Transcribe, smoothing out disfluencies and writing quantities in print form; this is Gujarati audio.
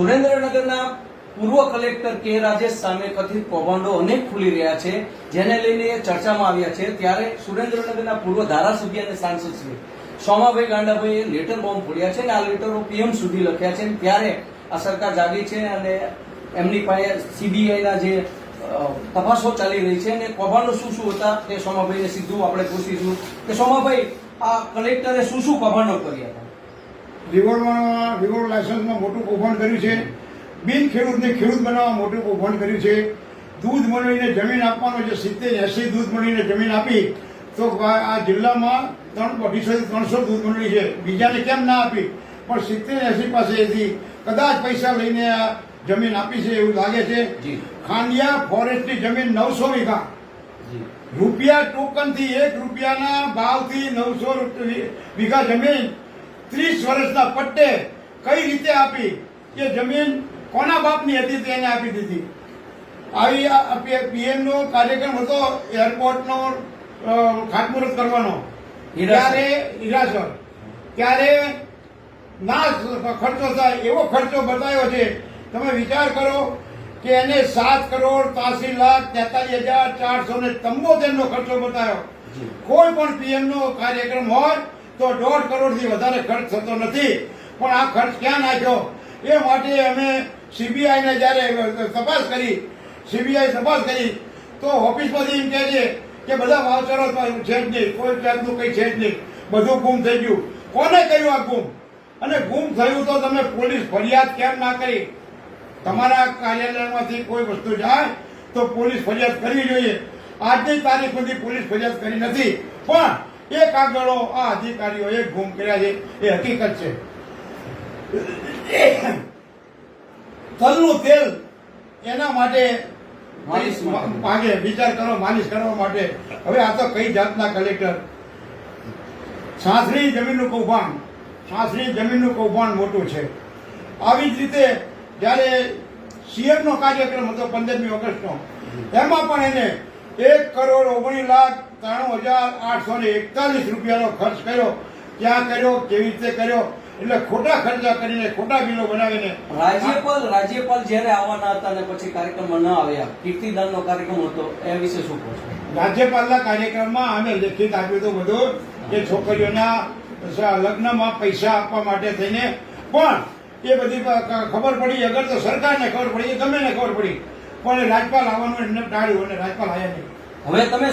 સુરેન્દ્રનગરના પૂર્વ કલેક્ટર કે રાજેશ સામે કથિત કૌભાંડો અનેક ખુલી રહ્યા છે, જેને લઈને ચર્ચામાં આવ્યા છે। ત્યારે સુરેન્દ્રનગરના પૂર્વ ધારાસભ્ય અને સાંસદ શ્રી સોમાભાઈ ગાંડાભાઈએ લેટર બોમ્બ ફોડ્યા છે અને આ લેટરો પીએમ સુધી લખ્યા છે। ત્યારે આ સરકાર જાગી છે અને એમની પાસે સીબીઆઈના જે તપાસો ચાલી રહી છે અને કૌભાંડો શું શું હતા તે સોમાભાઈને સીધું આપણે પૂછીશું કે સોમાભાઈ, આ કલેક્ટરે શું શું કૌભાંડો કર્યા હતા? રિવોલ્વર લાયસન્સમાં મોટું કૌભાંડ કર્યું છે, બિન ખેડૂતને ખેડૂત બનાવવા મોટું કૌભાંડ કર્યું છે, દૂધ મળીને જમીન આપવાનો જે 70-80 દૂધ મળીને જમીન આપી તો આ જિલ્લામાં 250-300 દૂધ મંડળી છે, બીજાને કેમ ના આપી? પણ 70-80 પાસેથી કદાચ પૈસા લઈને આ જમીન આપી છે એવું લાગે છે। ખાંડિયા ફોરેસ્ટની જમીન 900 વીઘા રૂપિયા ટોકનથી 1 રૂપિયાના ભાવથી 900 વીઘા જમીન 30 વર્ષના પટ્ટે કઈ રીતે આપી? એ જમીન કોના બાપની હતી તેને આપી દીધી। આવી પીએમનો કાર્યક્રમ હતો એરપોર્ટનો ખાતમુહૂર્ત કરવાનો, ત્યારે હીરાસર, ત્યારે ના ખર્ચો થાય એવો ખર્ચો બતાવ્યો છે। તમે વિચાર કરો કે એને 7,43,43,473 નો ખર્ચો બતાવ્યો। કોઈ પણ પીએમનો કાર્યક્રમ હોય તો 1.5 કરોડથી વધારે ખર્ચ થતો નથી, પણ આ ખર્ચ ક્યાં નાખ્યો? એ માટે અમે સીબીઆઈને જયારે તપાસ કરી તો ઓફિસમાંથી એમ કહે છે કે બધા વાઉચરો છે જ નહીં, કોઈ જાતનું કંઈ છે જ નહીં, બધું ગુમ થઈ ગયું। કોને કર્યું આ ગુમ? અને ગુમ થયું તો તમે પોલીસ ફરિયાદ કેમ ના કરી? તમારા કાર્યાલયમાંથી કોઈ વસ્તુ જાય તો પોલીસ ફરિયાદ કરવી જોઈએ। આજની તારીખ સુધી પોલીસ ફરિયાદ કરી નથી, પણ એ કાગળો આ અધિકારીઓએ ગુમ કર્યા છે, એ હકીકત છે। તલનું તેલ એના માટે માગે વિચાર કરો, માલિશ કરવા માટે। હવે આ તો કઈ જાતના કલેક્ટર! સાસરી જમીનનું કૌભાંડ મોટું છે। આવી જ રીતે જયારે સીએમનો કાર્યક્રમ હતો 15મી ઓગસ્ટનો, એમાં પણ એને 1,19,93,841 રૂપિયાનો ખર્ચ કર્યો। ક્યાં કર્યો, કેવી રીતે કર્યો? એટલે ખોટા ખર્ચા કરીને, ખોટા બિલો બનાવીને રાજ્યપાલ જયારે આવવાના હતા અને પછી કાર્યક્રમમાં ન આવ્યા, કીર્તિદાનનો કાર્યક્રમ હતો, એ વિશે શું કહો છો? રાજ્યપાલના કાર્યક્રમમાં અમે લેખિત આપ્યું હતું બધું કે છોકરીઓના લગ્નમાં પૈસા આપવા માટે થઈને, પણ એ બધી ખબર પડી, અગર તો સરકારને ખબર પડી, ગમે ને ખબર પડી, પણ રાજ્યપાલ આવવાનું એમને ટાળ્યું અને રાજ્યપાલ આવ્યા નહીં। હવે તમે